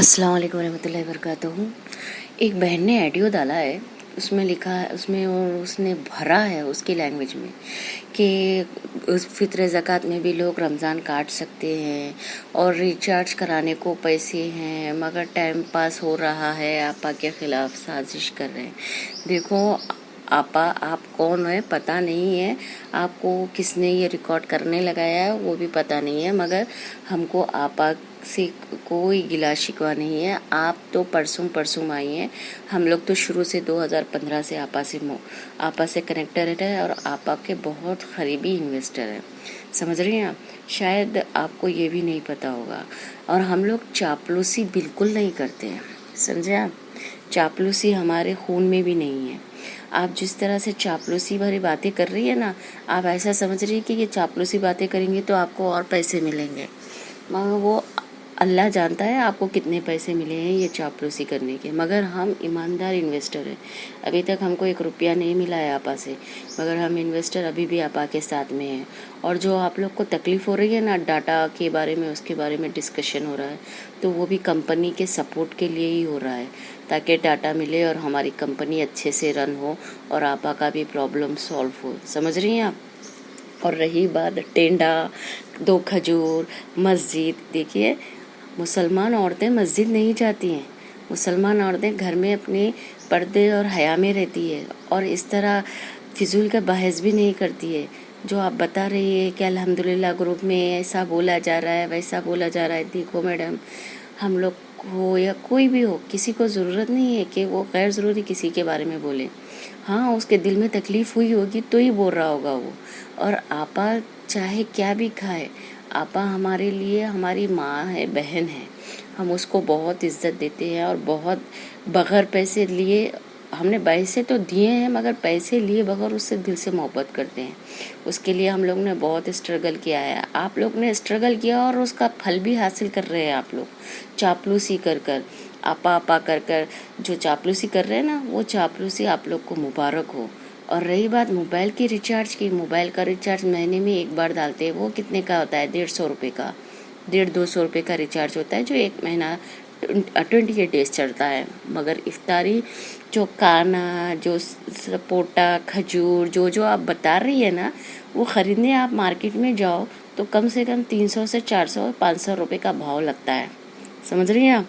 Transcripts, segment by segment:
अस्सलाम वालेकुम रहमतुल्लाहि वबरकातुहू। एक बहन ने ऑडियो डाला है, उसमें लिखा है, उसने भरा है उसकी लैंग्वेज में कि उस फित्र ज़कात में भी लोग रमज़ान काट सकते हैं और रिचार्ज कराने को पैसे हैं, मगर टाइम पास हो रहा है, आपा के ख़िलाफ़ साजिश कर रहे हैं। देखो आपा, आप कौन है पता नहीं है, आपको किसने ये रिकॉर्ड करने लगाया है वो भी पता नहीं है, मगर हमको आपा से कोई गिला शिकवा नहीं है। आप तो परसों आई हैं, हम लोग तो शुरू से 2015 से आपा से कनेक्टेड है और आपा के बहुत करीबी इन्वेस्टर हैं। समझ रही हैं आप? शायद आपको ये भी नहीं पता होगा। और हम लोग चापलूसी बिल्कुल नहीं करते हैं, समझे आप? चापलूसी हमारे खून में भी नहीं है। आप जिस तरह से चापलूसी भरी बातें कर रही है ना, आप ऐसा समझ रही है कि ये चापलूसी बातें करेंगे तो आपको और पैसे मिलेंगे, मगर वो अल्लाह जानता है आपको कितने पैसे मिले हैं ये चापलूसी करने के। मगर हम ईमानदार इन्वेस्टर हैं, अभी तक हमको 1 रुपया नहीं मिला है आपा से, मगर हम इन्वेस्टर अभी भी आपा के साथ में हैं। और जो आप लोग को तकलीफ़ हो रही है ना, डाटा के बारे में, उसके बारे में डिस्कशन हो रहा है, तो वो भी कंपनी के सपोर्ट के लिए ही हो रहा है, ताकि डाटा मिले और हमारी कंपनी अच्छे से रन हो और आपा का भी प्रॉब्लम सॉल्व हो। समझ रही हैं आप? और रही बात टेंडा, 2 खजूर, मस्जिद, देखिए मुसलमान औरतें मस्जिद नहीं जाती हैं। मुसलमान औरतें घर में अपने पर्दे और हया में रहती है और इस तरह फिजूल का बहस भी नहीं करती है। जो आप बता रही है कि अल्हम्दुलिल्लाह ग्रुप में ऐसा बोला जा रहा है, वैसा बोला जा रहा है, देखो मैडम, हम लोग हो या कोई भी हो, किसी को ज़रूरत नहीं है कि वो गैर ज़रूरी किसी के बारे में बोले। हाँ, उसके दिल में तकलीफ़ हुई होगी तो ही बोल रहा होगा वो। और आपा चाहे क्या भी खाए, आपा हमारे लिए हमारी माँ है, बहन है, हम उसको बहुत इज्जत देते हैं और बहुत बगैर पैसे लिए, हमने पैसे तो दिए हैं मगर पैसे लिए बगैर उससे दिल से मोहब्बत करते हैं। उसके लिए हम लोग ने बहुत स्ट्रगल किया है, आप लोग ने स्ट्रगल किया और उसका फल भी हासिल कर रहे हैं आप लोग, चापलूसी कर कर, आपा कर कर जो चापलूसी कर रहे हैं ना, वो चापलूसी आप लोग को मुबारक हो। और रही बात मोबाइल की रिचार्ज की, मोबाइल का रिचार्ज महीने में 1 बार डालते हैं, वो कितने का होता है? 150 रुपये का, 150-200 रुपये का रिचार्ज होता है, जो 1 महीना 28 डेज चलता है। मगर इफ्तारी जो खाना, जो सपोटा, खजूर, जो आप बता रही है ना, वो ख़रीदने आप मार्केट में जाओ तो कम से कम 300 से 400-500 रुपये का भाव लगता है। समझ रही हैं आप?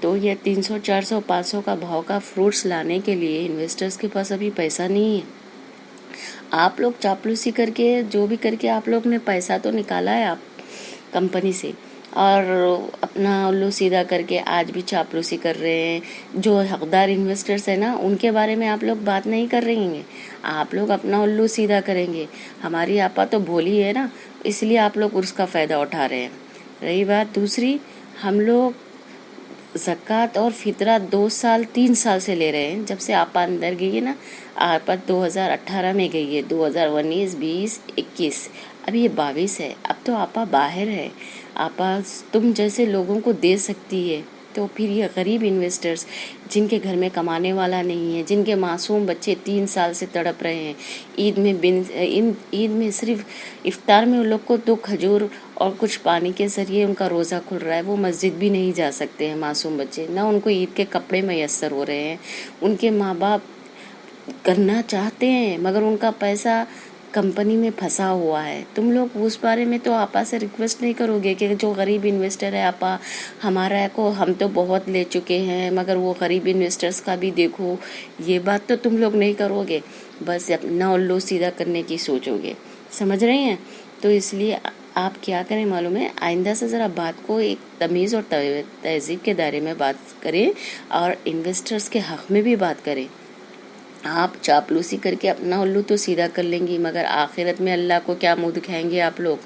तो ये 300, 400, 500 का भाव का फ्रूट्स लाने के लिए इन्वेस्टर्स के पास अभी पैसा नहीं है। आप लोग चापलूसी करके, जो भी करके आप लोग ने पैसा तो निकाला है आप कंपनी से, और अपना उल्लू सीधा करके आज भी चापलूसी कर रहे हैं। जो हकदार इन्वेस्टर्स हैं ना, उनके बारे में आप लोग बात नहीं कर रही हैं, आप लोग अपना उल्लू सीधा करेंगे। हमारी आपा तो भोली है ना, इसलिए आप लोग उसका फ़ायदा उठा रहे हैं। रही बात दूसरी, हम लोग ज़कात और फितरा 2 साल 3 साल से ले रहे हैं, जब से आपा अंदर गई है ना। आपा 2018 में गई है, 2019, 20, 21, अभी ये 22 है। अब तो आपा बाहर है, आपा तुम जैसे लोगों को दे सकती है, तो फिर ये गरीब इन्वेस्टर्स जिनके घर में कमाने वाला नहीं है, जिनके मासूम बच्चे 3 साल से तड़प रहे हैं, ईद में सिर्फ इफ्तार में उन लोग को 2 खजूर और कुछ पानी के ज़रिए उनका रोज़ा खुल रहा है, वो मस्जिद भी नहीं जा सकते हैं मासूम बच्चे, ना उनको ईद के कपड़े मैसर हो रहे हैं। उनके माँ बाप करना चाहते हैं मगर उनका पैसा कंपनी में फंसा हुआ है। तुम लोग उस बारे में तो आपा से रिक्वेस्ट नहीं करोगे कि जो गरीब इन्वेस्टर है, आपा हमारा को हम तो बहुत ले चुके हैं मगर वो गरीब इन्वेस्टर्स का भी देखो, ये बात तो तुम लोग नहीं करोगे, बस अपना उल्लू सीधा करने की सोचोगे। समझ रहे हैं? तो इसलिए आप क्या करें मालूम है, आइंदा से ज़रा बात को एक तमीज़ और तहज़ीब के दायरे में बात करें और इन्वेस्टर्स के हक़ में भी बात करें। आप चापलूसी करके अपना उल्लू तो सीधा कर लेंगी, मगर आखिरत में अल्लाह को क्या मुंह दिखाएंगे आप लोग?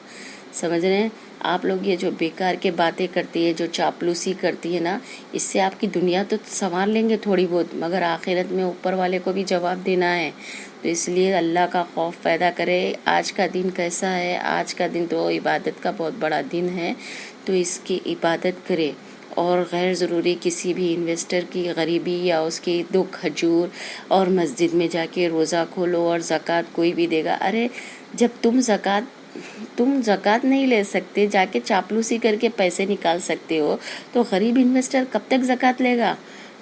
समझ रहे हैं? आप लोग ये जो बेकार के बातें करती है, जो चापलूसी करती है ना, इससे आपकी दुनिया तो संवार लेंगे थोड़ी बहुत, मगर आखिरत में ऊपर वाले को भी जवाब देना है। तो इसलिए अल्लाह का खौफ पैदा करे। आज का दिन कैसा है? आज का दिन तो इबादत का बहुत बड़ा दिन है, तो इसकी इबादत करे और गैर ज़रूरी किसी भी इन्वेस्टर की गरीबी या उसकी 2 खजूर और मस्जिद में जाके रोज़ा खोलो और ज़कात कोई भी देगा। अरे जब तुम ज़कात تم زکوٰۃ نہیں لے سکتے، جا کے چاپلوسی کر کے پیسے نکال سکتے ہو، تو غریب انویسٹر کب تک زکوٰۃ لے گا؟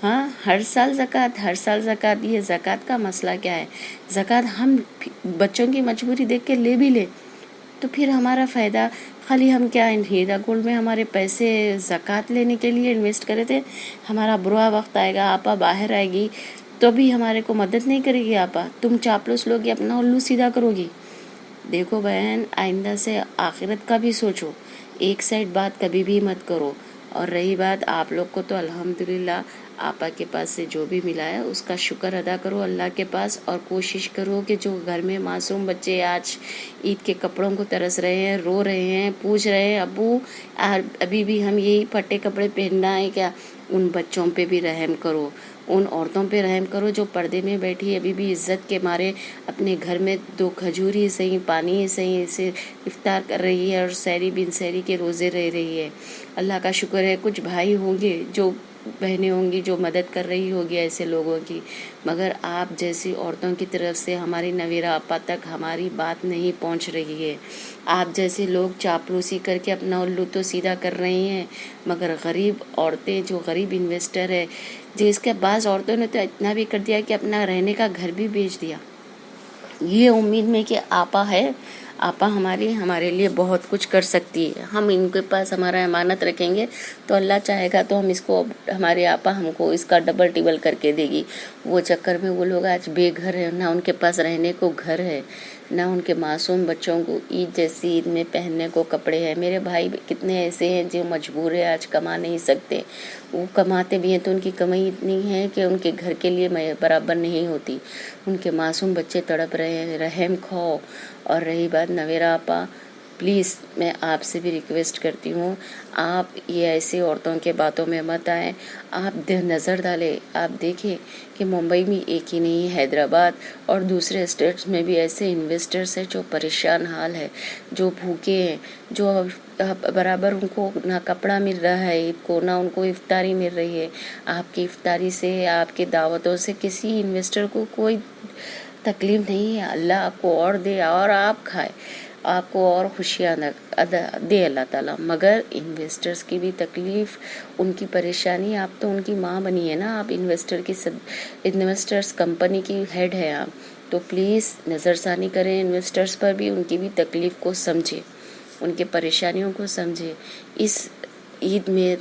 ہاں، ہر سال زکوٰۃ. یہ زکوٰۃ کا مسئلہ کیا ہے؟ زکوٰۃ ہم بچوں کی مجبوری دیکھ کے لے بھی لیں تو پھر ہمارا فائدہ خالی ہم کیا ہیرا گولڈ میں ہمارے پیسے زکوٰۃ لینے کے لیے انویسٹ کرے تھے. ہمارا برا وقت آئے گا، آپا باہر آئے گی تو بھی ہمارے کو مدد نہیں کرے گی. آپا تم چاپلوس لوگ اپنا الو سیدھا کرو گی. دیکھو بہن، آئندہ سے آخرت کا بھی سوچو، ایک سائڈ بات کبھی بھی مت کرو. اور رہی بات آپ لوگ کو، تو الحمدللہ آپا کے پاس سے جو بھی ملا ہے اس کا شکر ادا کرو اللہ کے پاس، اور کوشش کرو کہ جو گھر میں معصوم بچے آج عید کے کپڑوں کو ترس رہے ہیں، رو رہے ہیں، پوچھ رہے ہیں ابو ابھی بھی ہم یہی پھٹے کپڑے پہننا ہے کیا، ان بچوں پہ بھی رحم کرو، ان عورتوں پہ رحم کرو جو پردے میں بیٹھی ابھی بھی عزت کے مارے اپنے گھر میں 2 کھجور ہی صحیح، پانی ہی صحیح اسے افطار کر رہی ہے، اور سحری بن سحری کے روزے رہ رہی ہے. اللہ کا شکر ہے کچھ بھائی ہوں گے، جو بہنیں ہوں گی جو مدد کر رہی ہوگی ایسے لوگوں کی، مگر آپ جیسی عورتوں کی طرف سے ہماری نویرہ آپا تک ہماری بات نہیں پہنچ رہی ہے. آپ جیسے لوگ چاپلوسی کر کے اپنا الو تو سیدھا کر رہے ہیں، مگر غریب عورتیں جو غریب انویسٹر ہے، جس کے بعض عورتوں نے تو اتنا بھی کر دیا کہ اپنا رہنے کا گھر بھی بیچ دیا، یہ امید میں کہ آپا ہے، آپا ہمارے لیے بہت کچھ کر سکتی ہے. ہم ان کے پاس ہمارا امانت رکھیں گے تو اللہ چاہے گا تو ہم اس کو، ہمارے آپا ہم کو اس کا ڈبل ٹیبل کر کے دے گی. وہ چکر میں وہ لوگ آج بے گھر ہیں، نہ ان کے پاس رہنے کو گھر ہے، نہ ان کے معصوم بچوں کو عید جیسی عید میں پہننے کو کپڑے ہیں. میرے بھائی کتنے ایسے ہیں جو مجبور ہے، آج کما نہیں سکتے، وہ کماتے بھی ہیں تو ان کی کمائی اتنی ہے کہ ان کے گھر کے لیے برابر نہیں ہوتی. ان کے معصوم بچے تڑپ رہے ہیں، رحم کھاؤ. اور رہی بات نویرہ آپا، پلیز میں آپ سے بھی ریکویسٹ کرتی ہوں، آپ یہ ایسی عورتوں کے باتوں میں مت آئیں. آپ نظر ڈالیں، آپ دیکھیں کہ ممبئی میں ایک ہی نہیں، حیدرآباد اور دوسرے اسٹیٹس میں بھی ایسے انویسٹرس ہیں جو پریشان حال ہے، جو بھوکے ہیں، جو برابر ان کو نہ کپڑا مل رہا ہے عید کو، نہ ان کو افطاری مل رہی ہے. آپ کی افطاری سے، آپ کی دعوتوں سے کسی انویسٹر کو کوئی تکلیف نہیں ہے. اللہ آپ کو اور دے اور آپ کھائے، آپ کو اور خوشیاں دے اللہ تعالیٰ. مگر انویسٹرز کی بھی تکلیف، ان کی پریشانی، آپ تو ان کی ماں بنی ہے نا، آپ انویسٹرز کمپنی کی ہیڈ ہیں آپ، تو پلیز نظر ثانی کریں انویسٹرز پر بھی، ان کی بھی تکلیف کو سمجھیں، ان کے پریشانیوں کو سمجھیں. اس عید میں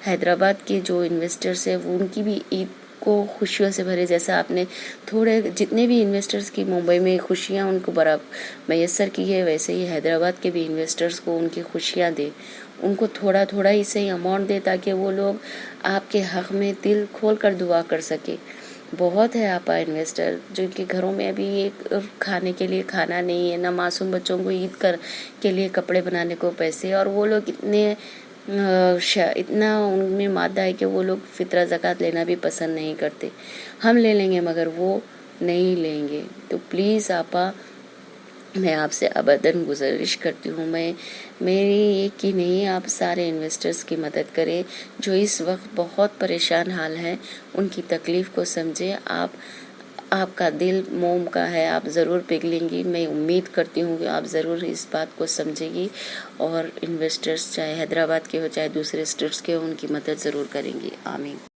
حیدرآباد کے جو انویسٹرز ہیں وہ ان کی بھی عید کو خوشیوں سے بھرے، جیسا آپ نے تھوڑے جتنے بھی انویسٹرز کی ممبئی میں خوشیاں ان کو برابر میسر کی ہے، ویسے ہی حیدرآباد کے بھی انویسٹرز کو ان کی خوشیاں دے، ان کو تھوڑا تھوڑا ہی صحیح اماؤنٹ دے تاکہ وہ لوگ آپ کے حق میں دل کھول کر دعا کر سکے. بہت ہے آپا انویسٹر جن کے گھروں میں ابھی ایک کھانے کے لیے کھانا نہیں ہے، نہ معصوم بچوں کو عید کے لیے کپڑے بنانے کو پیسے، اور وہ لوگ اتنا ان میں مادہ ہے کہ وہ لوگ فطرہ زکوٰۃ لینا بھی پسند نہیں کرتے. ہم لے لیں گے مگر وہ نہیں لیں گے. تو پلیز آپا، میں آپ سے ابداً گزارش کرتی ہوں، میری ایک ہی نہیں، آپ سارے انویسٹرز کی مدد کریں جو اس وقت بہت پریشان حال ہیں، ان کی تکلیف کو سمجھیں. آپ کا دل موم کا ہے، آپ ضرور پگھلیں گی. میں امید کرتی ہوں کہ آپ ضرور اس بات کو سمجھیں گی، اور انویسٹرز چاہے حیدرآباد کے ہو چاہے دوسرے اسٹیٹس کے ہو، ان کی مدد ضرور کریں گی. آمین.